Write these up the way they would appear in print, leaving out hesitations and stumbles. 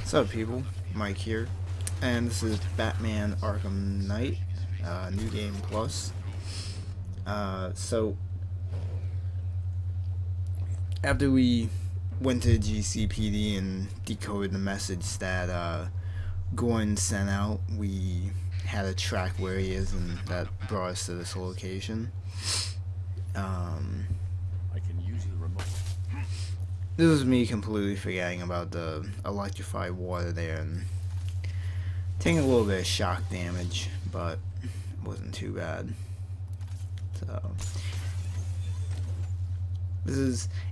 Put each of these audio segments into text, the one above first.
What's up, people? Mike here, and this is Batman Arkham Knight, New Game Plus. So after we went to GCPD and decoded the message that Gordon sent out, we had to track where he is, and that brought us to this location. I can use the remote. This was me completely forgetting about the electrified water there and taking a little bit of shock damage, but it wasn't too bad. So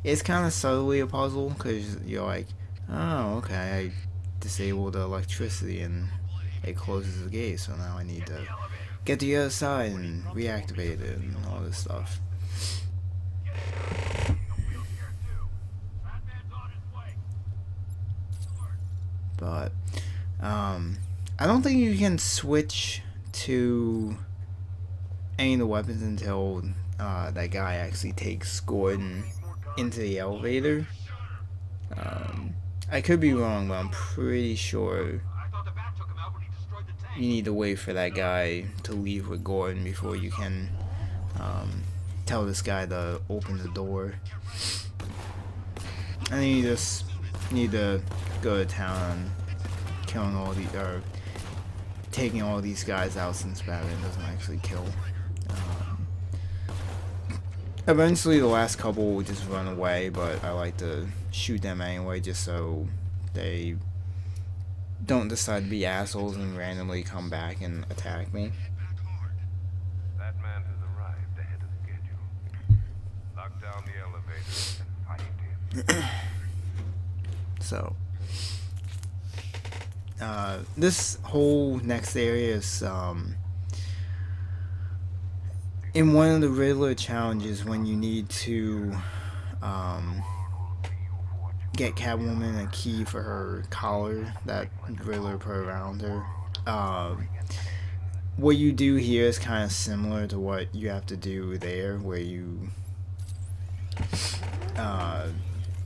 it's kind of subtly a puzzle, because you're like, oh, okay, I disabled the electricity and it closes the gate, so now I need to get to the other side and reactivate it and all this stuff. But I don't think you can switch to any of the weapons until that guy actually takes Gordon into the elevator. I could be wrong, but I'm pretty sure you need to wait for that guy to leave with Gordon before you can tell this guy to open the door. And then you just need to go to town and killing all the, or taking all these guys out, since Batman doesn't actually kill. Eventually the last couple will just run away, but I like to shoot them anyway, just so they don't decide to be assholes and randomly come back and attack me. That man has arrived ahead of schedule. Lock down the elevator and find him. So this whole next area is in one of the Riddler challenges, when you need to get Catwoman a key for her collar that Riddler put around her. What you do here is kind of similar to what you have to do there, where you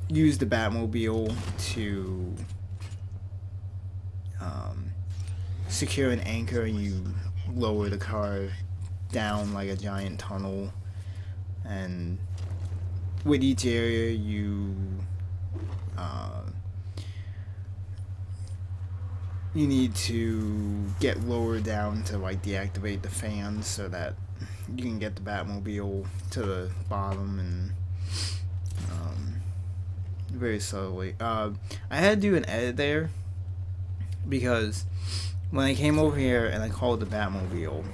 use the Batmobile to secure an anchor, and you lower the car down like a giant tunnel, and with each area you need to get lower down to like deactivate the fans so that you can get the Batmobile to the bottom, and very slowly. I had to do an edit there, because when I came over here and I called the Batmobile,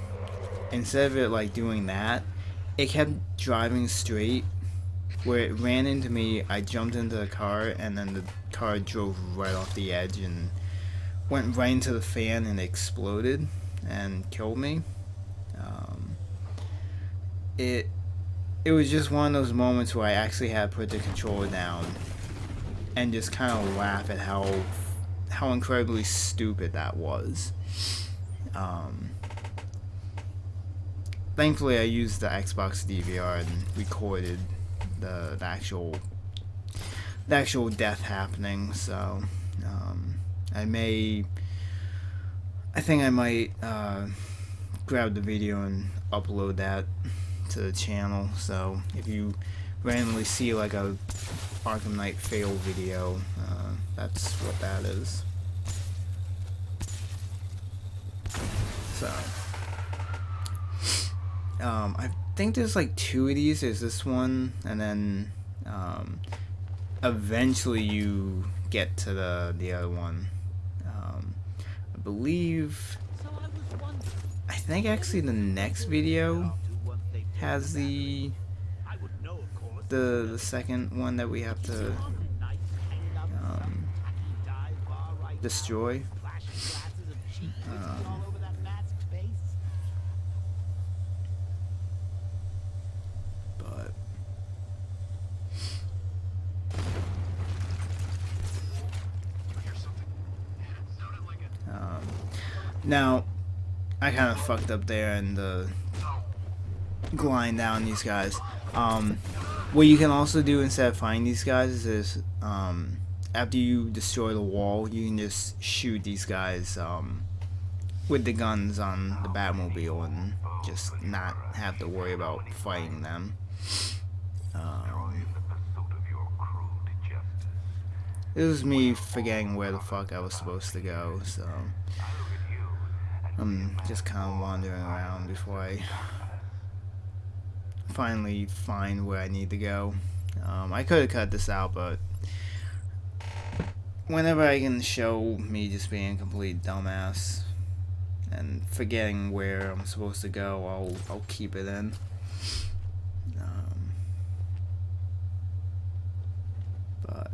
instead of it like doing that, it kept driving straight, where it ran into me, I jumped into the car, and then the car drove right off the edge and went right into the fan and exploded and killed me. It was just one of those moments where I actually had to put the controller down and just kind of laugh at how incredibly stupid that was. Thankfully, I used the Xbox DVR and recorded the actual death happening. So I think I might grab the video and upload that to the channel. So if you randomly see like a Arkham Knight fail video, that's what that is. So I think there's like two of these. There's this one, and then eventually you get to the other one. I believe, I think actually the next video has the second one that we have to destroy. Now, I kind of fucked up there and gliding down these guys. What you can also do instead of finding these guys is after you destroy the wall, you can just shoot these guys with the guns on the Batmobile and just not have to worry about fighting them. It was me forgetting where the fuck I was supposed to go, so I'm just kind of wandering around before I finally find where I need to go. I could have cut this out, but whenever I can show me just being a complete dumbass and forgetting where I'm supposed to go, I'll keep it in. But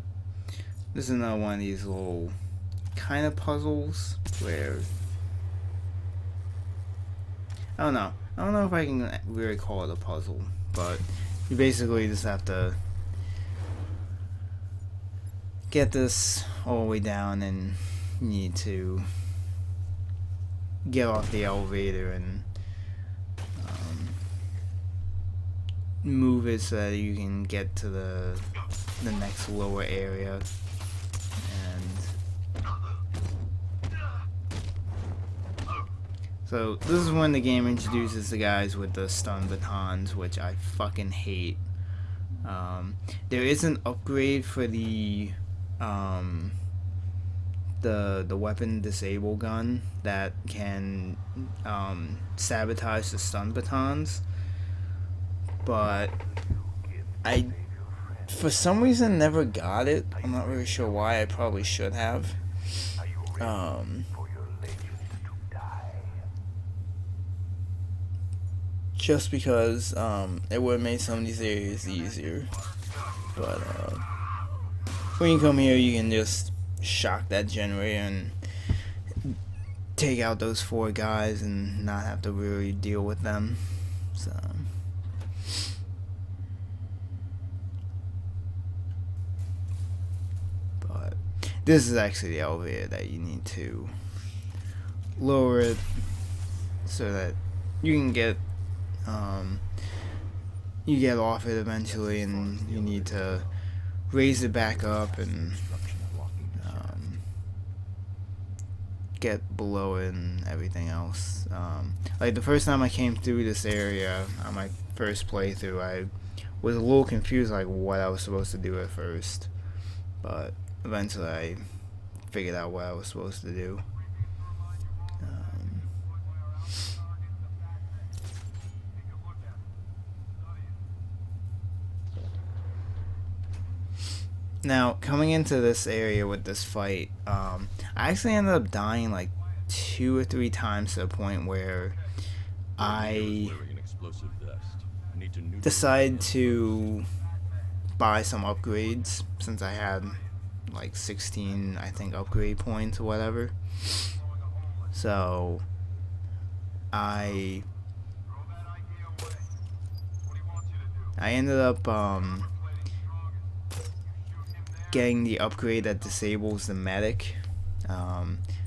this is another one of these little kind of puzzles where I don't know if I can really call it a puzzle, but you basically just have to get this all the way down, and you need to get off the elevator and move it so that you can get to the next lower area. And so this is when the game introduces the guys with the stun batons, which I fucking hate. There is an upgrade for the weapon disable gun that can sabotage the stun batons, but I for some reason never got it. I'm not really sure why. I probably should have. Just because it would have made some of these areas easier. But when you come here, you can just shock that generator and take out those 4 guys and not have to really deal with them. So but this is actually the elevator that you need to lower it so that you can get you get off it eventually, and you need to raise it back up and get below it and everything else. Like the first time I came through this area on my first playthrough, I was a little confused like what I was supposed to do at first, but eventually I figured out what I was supposed to do. Now, coming into this area with this fight, I actually ended up dying like 2 or 3 times to the point where I decided to buy some upgrades, since I had like 16, I think, upgrade points or whatever. So I ended up getting the upgrade that disables the medic,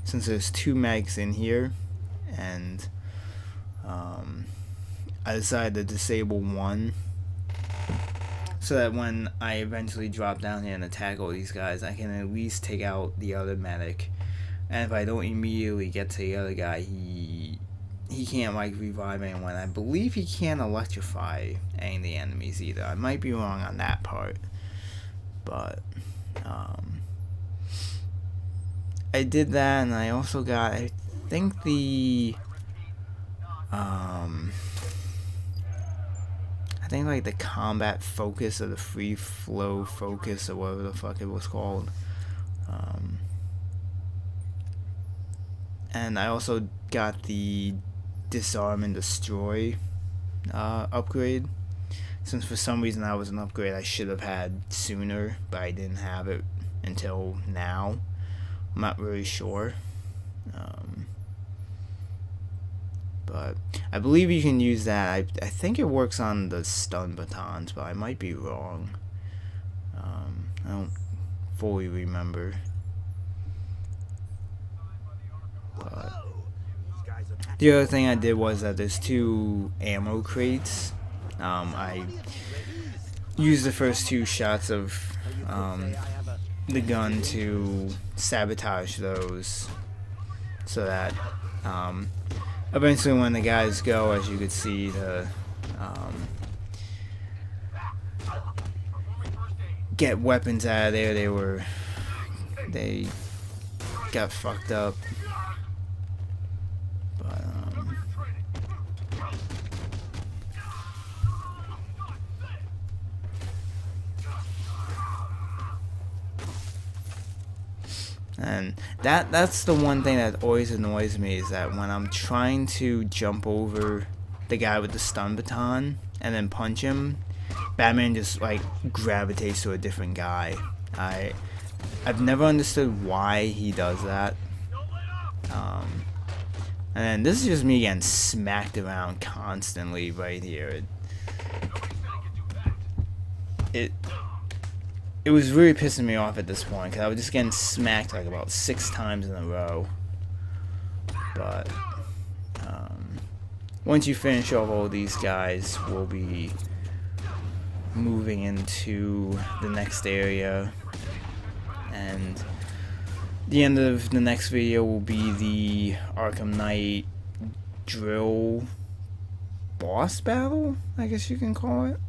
since there's 2 medics in here, and I decided to disable one so that when I eventually drop down here and attack all these guys, I can at least take out the other medic. And if I don't immediately get to the other guy, he can't like revive anyone. I believe he can't electrify any of the enemies either. I might be wrong on that part, but I did that, and I also got, I think, the like the combat focus or the free flow focus or whatever the fuck it was called. And I also got the disarm and destroy upgrade, since for some reason that was an upgrade I should have had sooner, but I didn't have it until now. I'm not really sure, but I believe you can use that. I think it works on the stun batons, but I might be wrong. I don't fully remember. But the other thing I did was that there's 2 ammo crates. I used the first 2 shots of the gun to sabotage those, so that eventually when the guys go, as you could see, to get weapons out of there, they got fucked up. But and that's the one thing that always annoys me, is that when I'm trying to jump over the guy with the stun baton and then punch him, Batman just like gravitates to a different guy. I've never understood why he does that. And then this is just me getting smacked around constantly right here. It was really pissing me off at this point, because I was just getting smacked like about 6 times in a row. But once you finish off all these guys, we'll be moving into the next area, and the end of the next video will be the Arkham Knight drill boss battle, I guess you can call it.